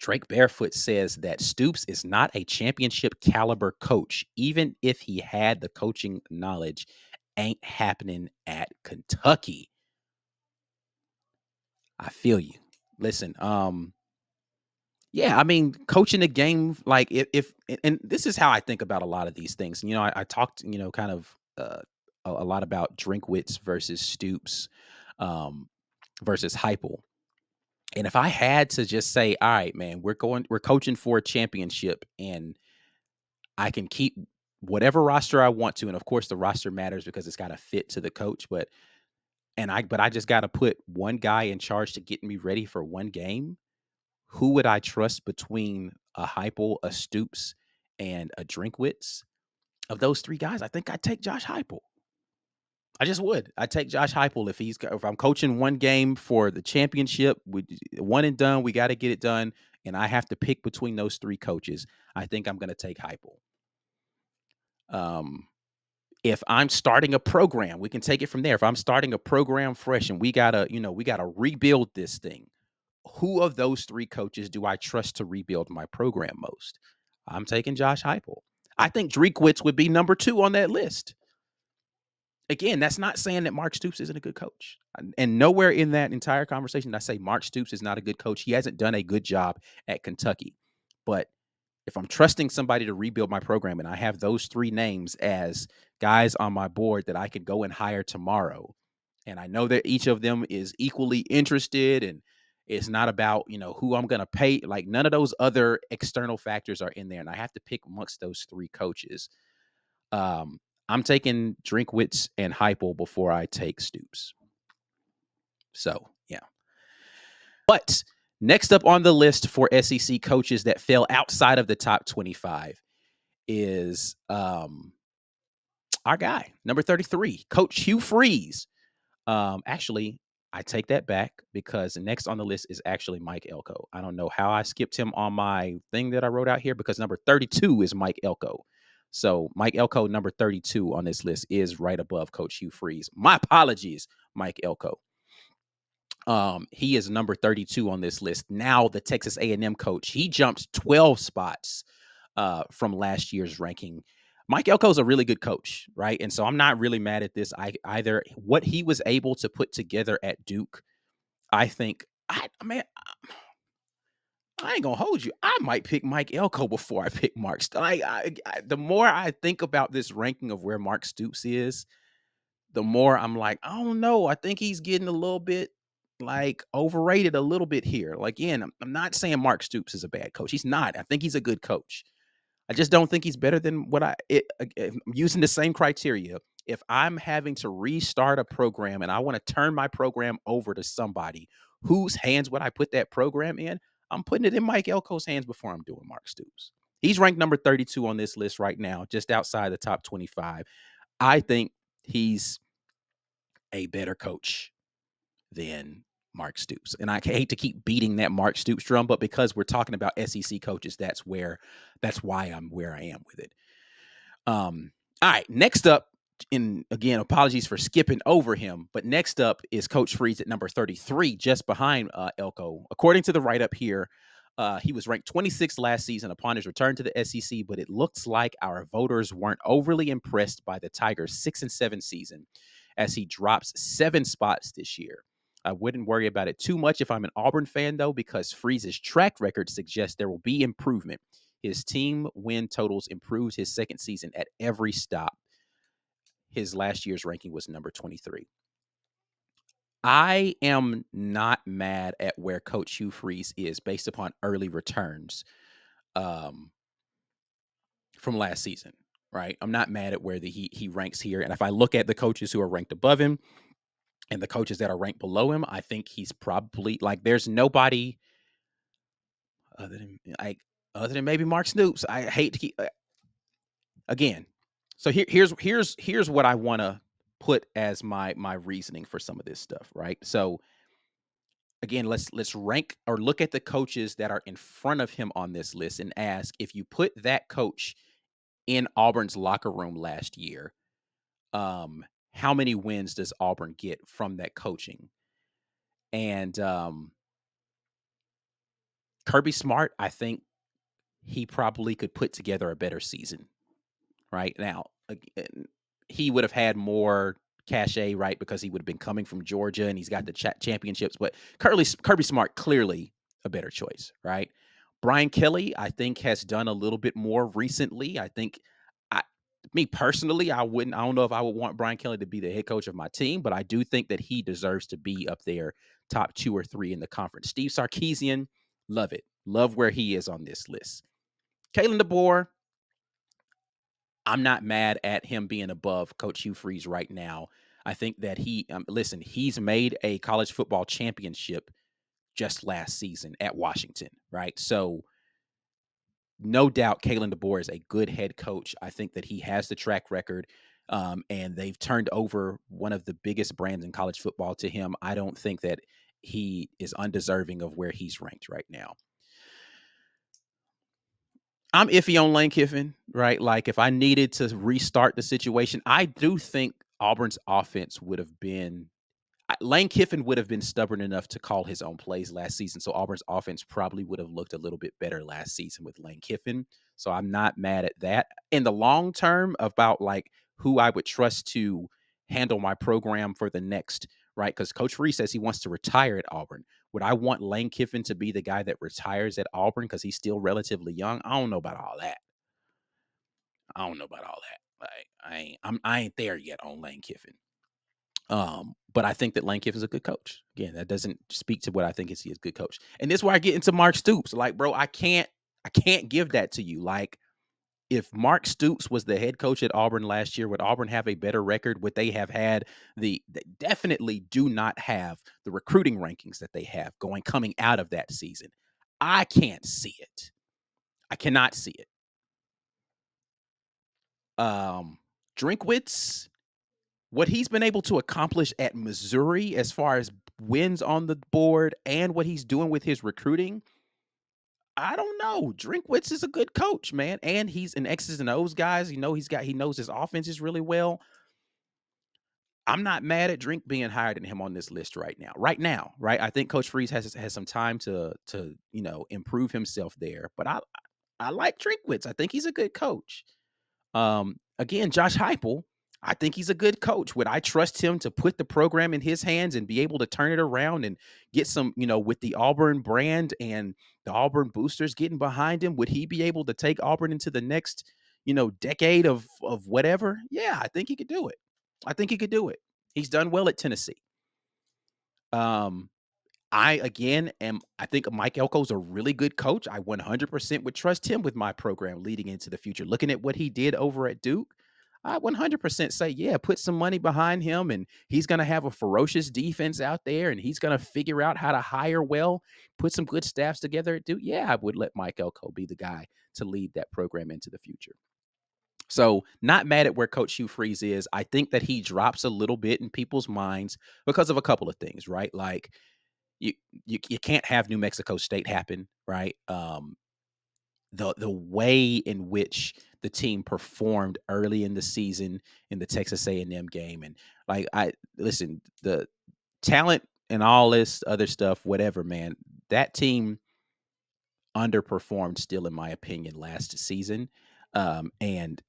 Drake Barefoot says that Stoops is not a championship caliber coach. Even if he had the coaching knowledge, ain't happening at Kentucky. I feel you. Listen, yeah, I mean, coaching a game, like if and this is how I think about a lot of these things. I talked, kind of a lot about Drinkwitz versus Stoops, um, versus Heupel. And if I had to just say, all right, man, we're coaching for a championship, and I can keep whatever roster I want to, and of course the roster matters because it's got to fit to the coach. But I just got to put one guy in charge to get me ready for one game. Who would I trust between a Heupel, a Stoops, and a Drinkwitz? Of those three guys, I think I'd take Josh Heupel. I just would. I'd take Josh Heupel if I'm coaching one game for the championship, one and done. We got to get it done, and I have to pick between those three coaches. I think I'm going to take Heupel. If I'm starting a program, we can take it from there. If I'm starting a program fresh and we gotta rebuild this thing, who of those three coaches do I trust to rebuild my program most? I'm taking Josh Heupel. I think Drinkwitz would be number 2 on that list. Again, that's not saying that Mark Stoops isn't a good coach. And nowhere in that entire conversation did I say Mark Stoops is not a good coach. He hasn't done a good job at Kentucky. But if I'm trusting somebody to rebuild my program and I have those 3 names as guys on my board that I could go and hire tomorrow, and I know that each of them is equally interested, and it's not about, who I'm going to pay. Like, none of those other external factors are in there. And I have to pick amongst those 3 coaches. I'm taking Drinkwitz and Heupel before I take Stoops. So, yeah. But next up on the list for SEC coaches that fell outside of the top 25 is our guy, number 33, Coach Hugh Freeze. Actually, I take that back because next on the list is actually Mike Elco. I don't know how I skipped him on my thing that I wrote out here because number 32 is Mike Elco. So Mike Elco, number 32 on this list, is right above Coach Hugh Freeze. My apologies, Mike Elco. He is number 32 on this list. Now the Texas A&M coach, he jumped 12 spots from last year's ranking. Mike Elko is a really good coach, right? And so I'm not really mad at this either. What he was able to put together at Duke, I think, I ain't gonna hold you. I might pick Mike Elko before I pick Mark. The more I think about this ranking of where Mark Stoops is, the more I'm like, I don't know. I think he's getting a little bit like overrated a little bit here. Like, again, I'm not saying Mark Stoops is a bad coach. He's not. I think he's a good coach. I just don't think he's better than what I'm using the same criteria. If I'm having to restart a program and I want to turn my program over to somebody, whose hands would I put that program in? I'm putting it in Mike Elko's hands before I'm doing Mark Stoops. He's ranked number 32 on this list right now, just outside the top 25. I think he's a better coach than Mark Stoops. And I hate to keep beating that Mark Stoops drum, but because we're talking about SEC coaches, that's why I'm where I am with it. All right, next up, and again, apologies for skipping over him, but next up is Coach Freeze at number 33, just behind Elko. According to the write-up here, he was ranked 26th last season upon his return to the SEC, but it looks like our voters weren't overly impressed by the Tigers' 6-7 season as he drops 7 spots this year. I wouldn't worry about it too much if I'm an Auburn fan, though, because Freeze's track record suggests there will be improvement. His team win totals improved his second season at every stop. His last year's ranking was number 23. I am not mad at where Coach Hugh Freeze is based upon early returns from last season, right? I'm not mad at where he ranks here. And if I look at the coaches who are ranked above him and the coaches that are ranked below him, I think he's probably there's nobody other than maybe Mark Stoops. I hate to keep again. So here's what I want to put as my reasoning for some of this stuff, right? So again, let's rank or look at the coaches that are in front of him on this list and ask, if you put that coach in Auburn's locker room last year, how many wins does Auburn get from that coaching? And Kirby Smart, I think he probably could put together a better season right now. He would have had more cachet, right? Because he would have been coming from Georgia and he's got the championships. But Kirby Smart, clearly a better choice, right? Brian Kelly, I think, has done a little bit more recently. I think, I, me personally, I don't know if I would want Brian Kelly to be the head coach of my team, but I do think that he deserves to be up there, top 2 or 3 in the conference. Steve Sarkisian, love it. Love where he is on this list. Kalen DeBoer, I'm not mad at him being above Coach Hugh Freeze right now. I think that listen, he's made a college football championship just last season at Washington, right? So no doubt Kalen DeBoer is a good head coach. I think that he has the track record, and they've turned over one of the biggest brands in college football to him. I don't think that he is undeserving of where he's ranked right now. I'm iffy on Lane Kiffin, right? Like if I needed to restart the situation, I do think Auburn's offense would have been Lane Kiffin would have been stubborn enough to call his own plays last season. So Auburn's offense probably would have looked a little bit better last season with Lane Kiffin. So I'm not mad at that. In the long term, about like who I would trust to handle my program for the next, right? Because Coach Freeze says he wants to retire at Auburn. Would I want Lane Kiffin to be the guy that retires at Auburn because he's still relatively young? I don't know about all that. I don't know about all that. Like I ain't there yet on Lane Kiffin. But I think that Lane Kiffin is a good coach. Again, that doesn't speak to what I think is he is a good coach. And this is where I get into Mark Stoops. Like, bro, I can't give that to you. Like, if Mark Stoops was the head coach at Auburn last year, would Auburn have a better record? Would they have had they definitely do not have the recruiting rankings that they have coming out of that season. I can't see it. I cannot see it. Drinkwitz, what he's been able to accomplish at Missouri as far as wins on the board and what he's doing with his recruiting, I don't know. Drinkwitz is a good coach, man, and he's an X's and O's guys. He knows his offenses really well. I'm not mad at Drink being higher than him on this list right now. Right now, right? I think Coach Freeze has some time to improve himself there, but I like Drinkwitz. I think he's a good coach. Again, Josh Heupel, I think he's a good coach. Would I trust him to put the program in his hands and be able to turn it around and get some, with the Auburn brand and the Auburn boosters getting behind him? Would he be able to take Auburn into the next, decade of whatever? Yeah, I think he could do it. I think he could do it. He's done well at Tennessee. Um, I think Mike Elko's a really good coach. I 100% would trust him with my program leading into the future. Looking at what he did over at Duke, I 100% say, yeah, put some money behind him and he's going to have a ferocious defense out there and he's going to figure out how to hire well, put some good staffs together at Duke. Yeah, I would let Mike Elko be the guy to lead that program into the future. So, not mad at where Coach Hugh Freeze is. I think that he drops a little bit in people's minds because of a couple of things, right? Like you you can't have New Mexico State happen, right? The way in which the team performed early in the season in the Texas A&M game, and like I listen, the talent and all this other stuff, whatever, man, that team underperformed still, in my opinion, last season. And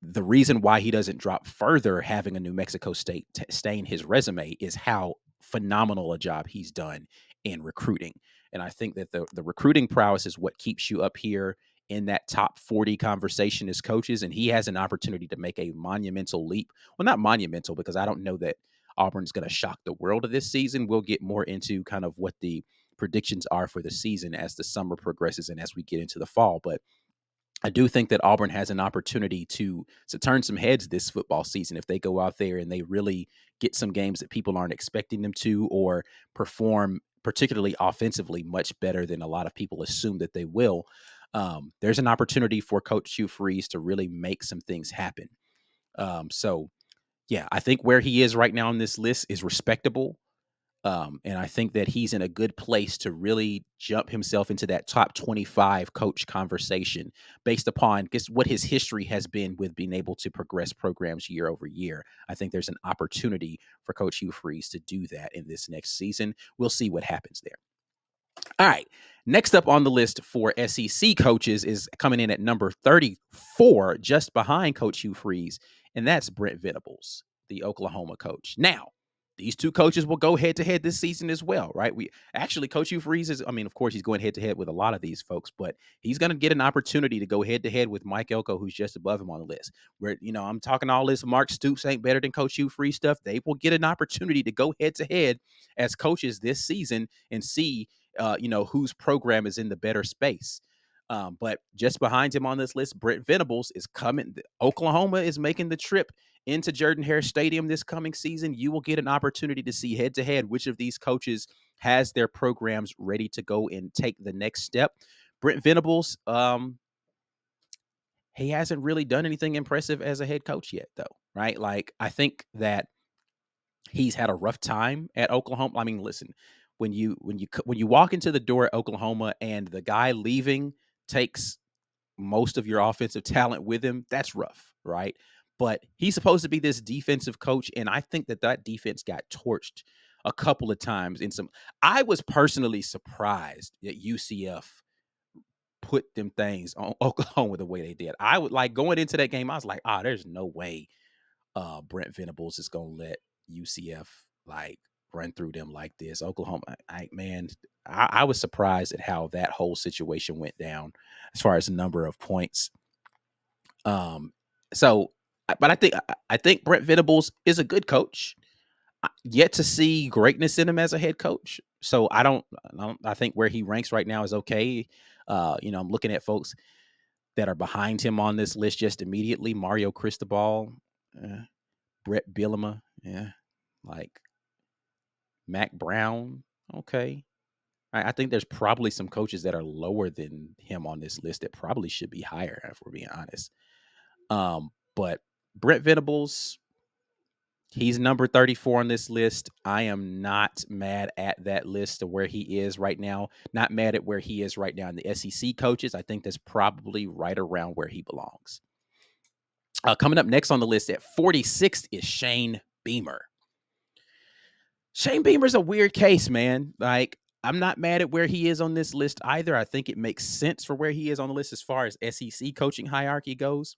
the reason why he doesn't drop further, having a New Mexico State stain his resume, is how phenomenal a job he's done in recruiting. And I think that the recruiting prowess is what keeps you up here in that top 40 conversation as coaches. And he has an opportunity to make a monumental leap. Well, not monumental, because I don't know that Auburn's going to shock the world of this season. We'll get more into kind of what the predictions are for the season as the summer progresses and as we get into the fall. But I do think that Auburn has an opportunity to turn some heads this football season if they go out there and they really get some games that people aren't expecting them to, or perform particularly offensively much better than a lot of people assume that they will. There's an opportunity for Coach Hugh Freeze to really make some things happen. So yeah, I think where he is right now on this list is respectable. And I think that he's in a good place to really jump himself into that top 25 coach conversation based upon just what his history has been with being able to progress programs year over year. I think there's an opportunity for Coach Hugh Freeze to do that in this next season. We'll see what happens there. All right. Next up on the list for SEC coaches is coming in at number 34, just behind Coach Hugh Freeze, and that's Brent Venables, the Oklahoma coach. Now, these two coaches will go head to head this season as well, right? We actually, Coach Hugh Freeze is, I mean, of course, he's going head to head with a lot of these folks, but he's going to get an opportunity to go head to head with Mike Elco, who's just above him on the list. Where, I'm talking all this Mark Stoops ain't better than Coach Hugh Freeze stuff. They will get an opportunity to go head to head as coaches this season and see whose program is in the better space. But just behind him on this list, Brent Venables is coming. Oklahoma is making the trip into Jordan-Hare Stadium this coming season. You will get an opportunity to see head to head which of these coaches has their programs ready to go and take the next step. Brent Venables, he hasn't really done anything impressive as a head coach yet, though, right? Like, I think that he's had a rough time at Oklahoma. I mean, listen, when you walk into the door at Oklahoma and the guy leaving takes most of your offensive talent with him, that's rough, right? But he's supposed to be this defensive coach, and I think that defense got torched a couple of times in some. I was personally surprised that UCF put them things on Oklahoma the way they did. I would like going into that game. I was like, there's no way Brent Venables is gonna let UCF like run through them like this. Oklahoma, I was surprised at how that whole situation went down as far as the number of points. So, but I think Brent Venables is a good coach. Yet to see greatness in him as a head coach. So I think where he ranks right now is okay. I'm looking at folks that are behind him on this list just immediately. Mario Cristobal, Brett Bielema, yeah, like Mac Brown, okay. I think there's probably some coaches that are lower than him on this list that probably should be higher, if we're being honest. But Brent Venables, he's number 34 on this list. I am not mad at that list of where he is right now. Not mad at where he is right now in the SEC coaches. I think that's probably right around where he belongs. Coming up next on the list at 46th is Shane Beamer. Shane Beamer's a weird case, man. Like, I'm not mad at where he is on this list either. I think it makes sense for where he is on the list as far as SEC coaching hierarchy goes.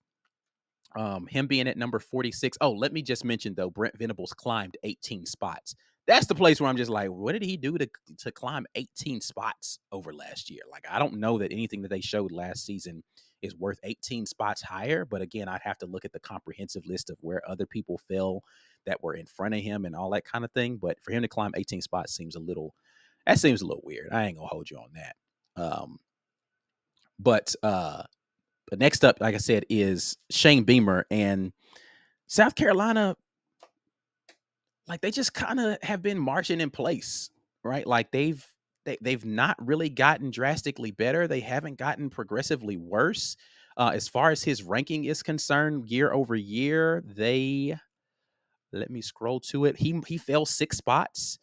Him being at number 46. Oh, let me just mention though, Brent Venables climbed 18 spots. That's the place where I'm just like, what did he do to climb 18 spots over last year? Like, I don't know that anything that they showed last season is worth 18 spots higher. But again, I'd have to look at the comprehensive list of where other people fell that were in front of him and all that kind of thing. But for him to climb 18 spots seems a little weird. I ain't gonna hold you on that. But next up, like I said, is Shane Beamer, and South Carolina. Like, they just kind of have been marching in place, right? Like they've not really gotten drastically better. They haven't gotten progressively worse. As far as his ranking is concerned, year over year, let me scroll to it. He fell 6 spots.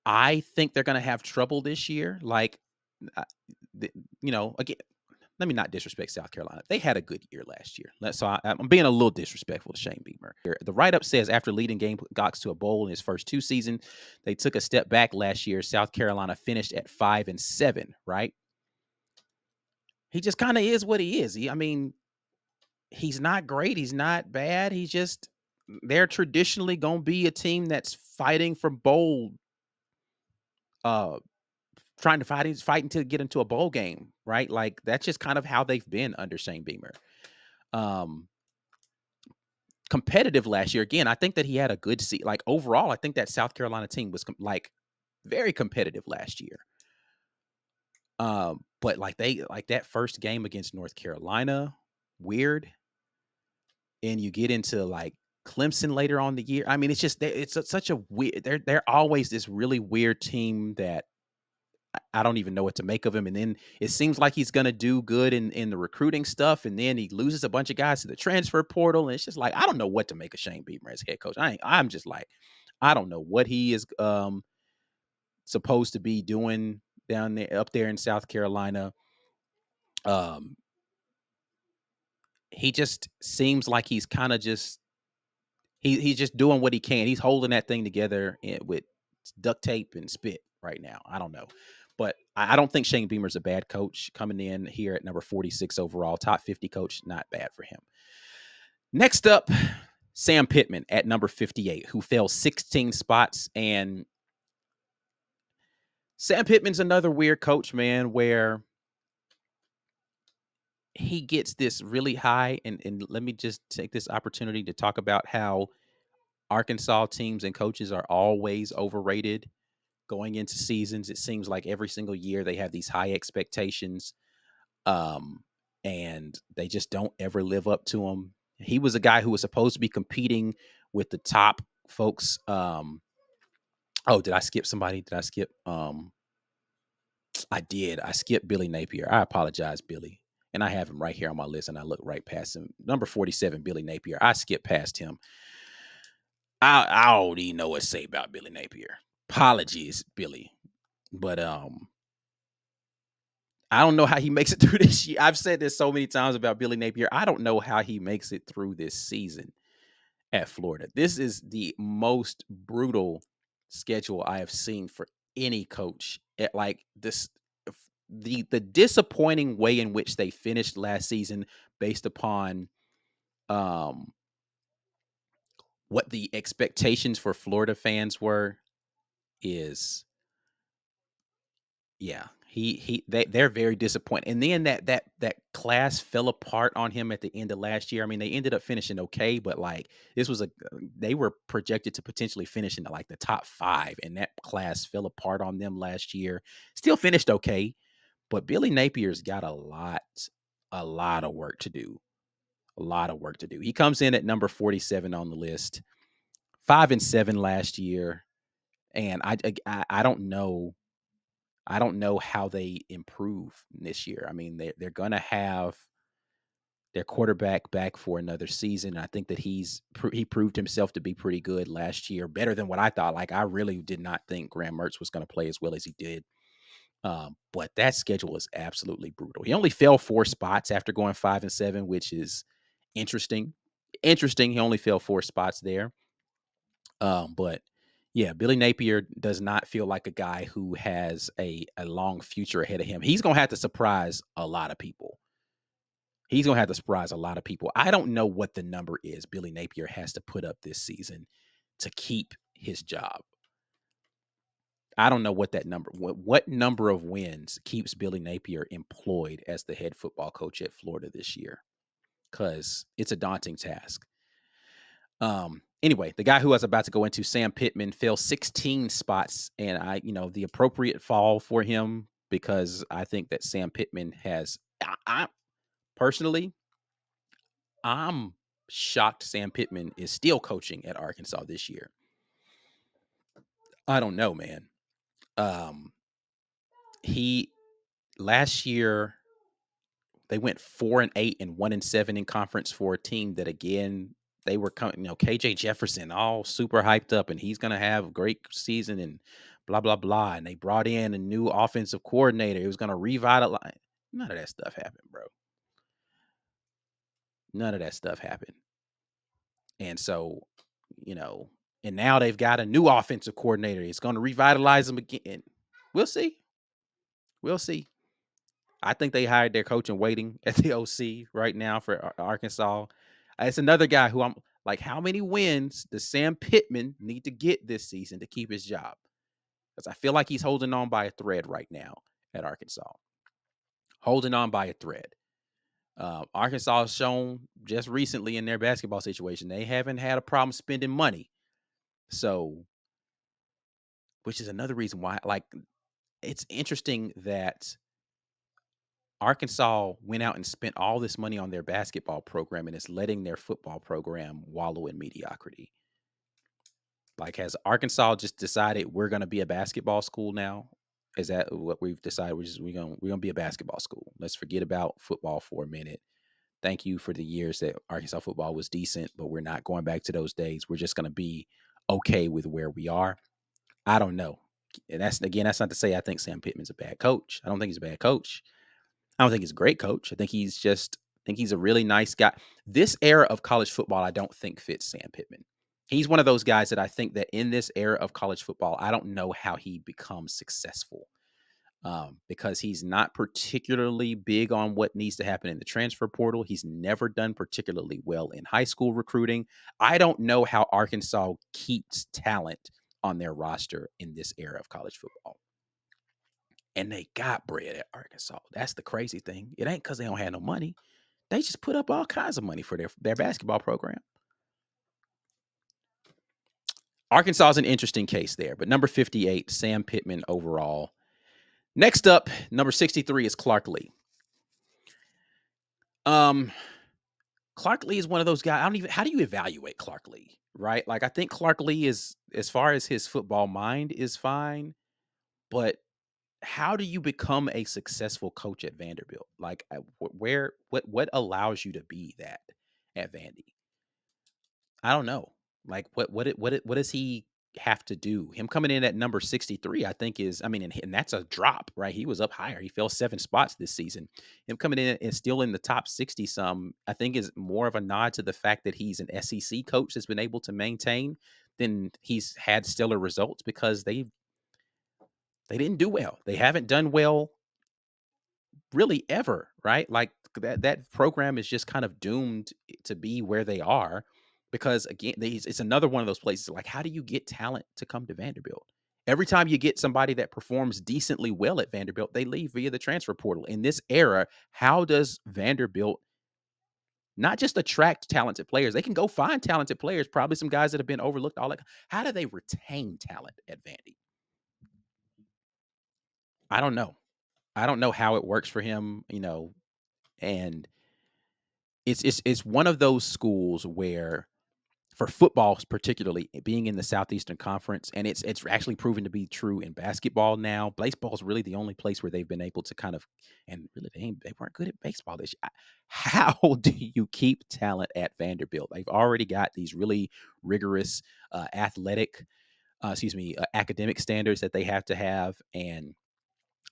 I think they're going to have trouble this year. Like, uh, again, let me not disrespect South Carolina. They had a good year last year. So I'm being a little disrespectful to Shane Beamer. The write-up says after leading Gamecocks to a bowl in his first 2 seasons, they took a step back last year. South Carolina finished at 5-7, right? He just kind of is what he is. He's not great. He's not bad. They're traditionally going to be a team that's fighting for bowl, uh, fighting to get into a bowl game, right? Like, that's just kind of how they've been under Shane Beamer. Competitive last year. Again, I think that he had a good seat. Like, overall, I think that South Carolina team was very competitive last year. But like that first game against North Carolina, weird. And you get into like Clemson later on the year. I mean, it's just such a weird. They're always this really weird team that I don't even know what to make of him. And then it seems like he's going to do good in the recruiting stuff. And then he loses a bunch of guys to the transfer portal. And it's just like, I don't know what to make of Shane Beamer as head coach. I'm just like, I don't know what he is supposed to be doing up there in South Carolina. He just seems like he's kind of just, he's just doing what he can. He's holding that thing together with duct tape and spit right now. I don't know. But I don't think Shane Beamer's a bad coach coming in here at number 46 overall, top 50 coach. Not bad for him. Next up, Sam Pitman at number 58, who fell 16 spots. And Sam Pittman's another weird coach, man, where he gets this really high. And let me just take this opportunity to talk about how Arkansas teams and coaches are always overrated going into seasons. It seems like every single year they have these high expectations, um, and they just don't ever live up to them. He was a guy who was supposed to be competing with the top folks. Oh, did I skip somebody? Did I skip? I did. I skipped Billy Napier. I apologize, Billy. And I have him right here on my list, and I look right past him. Number 47, Billy Napier. I skipped past him. I don't even know what to say about Billy Napier. Apologies, Billy. But I don't know how he makes it through this year. I've said this so many times about Billy Napier. I don't know how he makes it through this season at Florida. This is the most brutal schedule I have seen for any coach. At like this, the disappointing way in which they finished last season, based upon um what the expectations for Florida fans were, is yeah, they're very disappointed. And then that class fell apart on him at the end of last year. I mean, they ended up finishing okay, but like this was they were projected to potentially finish in like the top 5, and that class fell apart on them last year. Still finished okay, but Billy Napier's got a lot of work to do. A lot of work to do. He comes in at number 47 on the list, 5-7 last year, and I don't know. I don't know how they improve this year. I mean, they're gonna have their quarterback back for another season. I think that he proved himself to be pretty good last year, better than what I thought. Like I really did not think Graham Mertz was going to play as well as he did. But that schedule is absolutely brutal. He only fell 4 spots after going 5-7, which is interesting. Interesting. He only fell 4 spots there. But yeah, Billy Napier does not feel like a guy who has a long future ahead of him. He's gonna have to surprise a lot of people. He's gonna have to surprise a lot of people. I don't know what the number is Billy Napier has to put up this season to keep his job. I don't know what that number, what number of wins keeps Billy Napier employed as the head football coach at Florida this year, because it's a daunting task. Anyway, the guy who I was about to go into, Sam Pittman, fell 16 spots, and the appropriate fall for him, because I think that Sam Pittman has, I personally, I'm shocked Sam Pittman is still coaching at Arkansas this year. I don't know, man. Um, he last year they went 4-8 and 1-7 in conference for a team that, again, they were coming, KJ Jefferson all super hyped up, and he's gonna have a great season and blah blah blah. And they brought in a new offensive coordinator. It was gonna revitalize. None of that stuff happened, bro. None of that stuff happened. And so, you know, and now they've got a new offensive coordinator. It's gonna revitalize them again. We'll see. We'll see. I think they hired their coach in waiting at the OC right now for Arkansas. It's another guy who I'm like, how many wins does Sam Pittman need to get this season to keep his job? Because I feel like he's holding on by a thread right now at Arkansas. Holding on by a thread. Arkansas has shown just recently in their basketball situation, they haven't had a problem spending money. So, which is another reason why, like, it's interesting that Arkansas went out and spent all this money on their basketball program, and it's letting their football program wallow in mediocrity. Like, has Arkansas just decided we're going to be a basketball school now? Is that what we've decided? We're gonna be a basketball school. Let's forget about football for a minute. Thank you for the years that Arkansas football was decent, but we're not going back to those days. We're just going to be okay with where we are. I don't know. And that's not to say I think Sam Pittman's a bad coach. I don't think he's a bad coach. I don't think he's a great coach. I think he's a really nice guy. This era of college football, I don't think fits Sam Pittman. He's one of those guys that I think that in this era of college football, I don't know how he becomes successful, because he's not particularly big on what needs to happen in the transfer portal. He's never done particularly well in high school recruiting. I don't know how Arkansas keeps talent on their roster in this era of college football. And they got bread at Arkansas. That's the crazy thing. It ain't because they don't have no money. They just put up all kinds of money for their basketball program. Arkansas is an interesting case there, but number 58, Sam Pittman overall. Next up, number 63 is Clark Lee. Clark Lee is one of those guys. How do you evaluate Clark Lee, right? Like, I think Clark Lee is, as far as his football mind, is fine, but how do you become a successful coach at Vanderbilt? Like, what allows you to be that at Vandy? I don't know. Like, what does he have to do? Him coming in at number 63, I think is, I mean, and that's a drop, right? He was up higher. He fell 7 spots this season. Him coming in and still in the top 60 some, I think is more of a nod to the fact that he's an SEC coach that's been able to maintain than he's had stellar results, because they didn't do well. They haven't done well really ever, right? Like, that program is just kind of doomed to be where they are, because again, it's another one of those places. Like, how do you get talent to come to Vanderbilt? Every time you get somebody that performs decently well at Vanderbilt, they leave via the transfer portal. In this era, how does Vanderbilt not just attract talented players? They can go find talented players, probably some guys that have been overlooked. All that. How do they retain talent at Vandy? I don't know. I don't know how it works for him, and it's one of those schools where, for football particularly, being in the Southeastern Conference, and it's actually proven to be true in basketball now. Baseball is really the only place where they've been able to kind of, and really they weren't good at baseball this year. How do you keep talent at Vanderbilt? They've already got these really rigorous academic standards that they have to have, and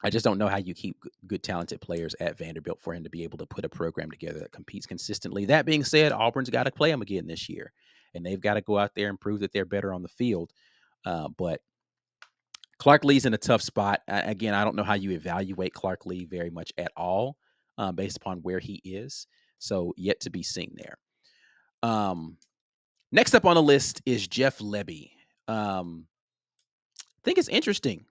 I just don't know how you keep good, talented players at Vanderbilt for him to be able to put a program together that competes consistently. That being said, Auburn's got to play them again this year, and they've got to go out there and prove that they're better on the field. But Clark Lee's in a tough spot. Again, I don't know how you evaluate Clark Lee very much at all, based upon where he is. So, yet to be seen there. Next up on the list is Jeff Lebby. I think it's interesting.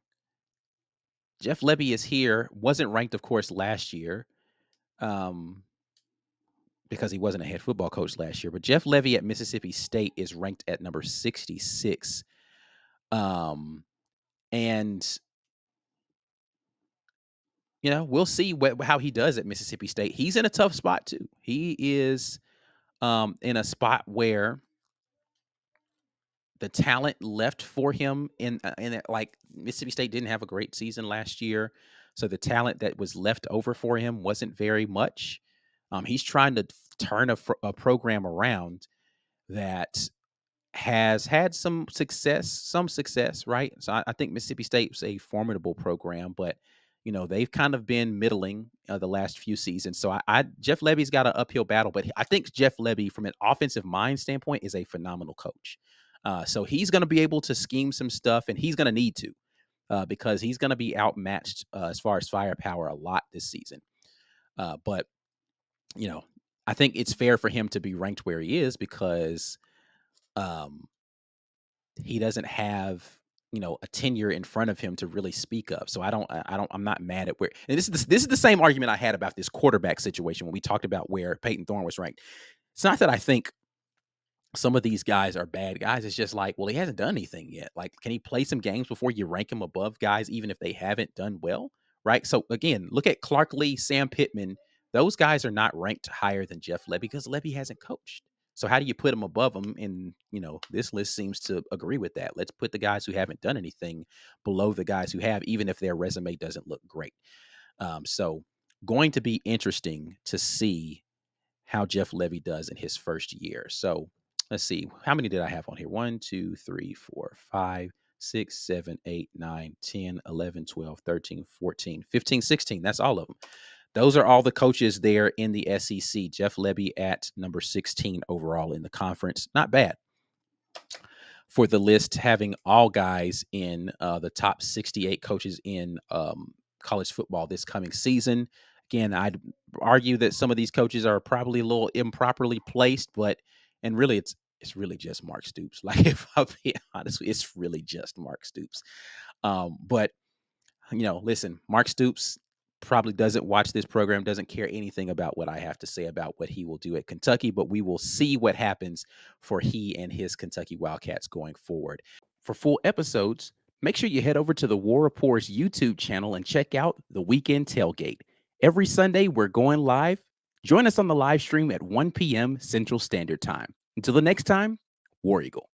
Jeff Lebby is here. Wasn't ranked, of course, last year, um, because he wasn't a head football coach last year. But Jeff Lebby at Mississippi State is ranked at number 66. And we'll see how he does at Mississippi State. He's in a tough spot too. He is in a spot where the talent left for him like, Mississippi State didn't have a great season last year, so the talent that was left over for him wasn't very much. He's trying to turn a program around that has had some success, right? So I think Mississippi State's a formidable program, but they've kind of been middling the last few seasons. So Jeff Lebby's got an uphill battle, but I think Jeff Lebby, from an offensive mind standpoint, is a phenomenal coach. So he's going to be able to scheme some stuff, and he's going to need to, because he's going to be outmatched as far as firepower a lot this season. But I think it's fair for him to be ranked where he is, because he doesn't have a tenure in front of him to really speak of. So I'm not mad at where. And this is the same argument I had about this quarterback situation when we talked about where Peyton Thorne was ranked. It's not that I think some of these guys are bad guys. It's just like, well, he hasn't done anything yet. Like, can he play some games before you rank him above guys, even if they haven't done well? Right. So again, look at Clark Lee, Sam Pittman. Those guys are not ranked higher than Jeff Lebby, because Lebby hasn't coached. So how do you put them above them? And, this list seems to agree with that. Let's put the guys who haven't done anything below the guys who have, even if their resume doesn't look great. So going to be interesting to see how Jeff Lebby does in his first year. So let's see. How many did I have on here? 1, 2, 3, 4, 5, 6, 7, 8, 9, 10, 11, 12, 13, 14, 15, 16. That's all of them. Those are all the coaches there in the SEC. Jeff Lebby at number 16 overall in the conference. Not bad. for the list having all guys in the top 68 coaches in college football this coming season. Again, I'd argue that some of these coaches are probably a little improperly placed, but and really it's really just Mark Stoops. Like if I'll be honest, it's really just Mark Stoops. But listen, Mark Stoops probably doesn't watch this program, doesn't care anything about what I have to say about what he will do at Kentucky, but we will see what happens for he and his Kentucky Wildcats going forward. For full episodes, make sure you head over to the War Report's YouTube channel and check out the Weekend Tailgate. Every Sunday, we're going live. Join us on the live stream at 1 p.m. Central Standard Time. Until the next time, War Eagle.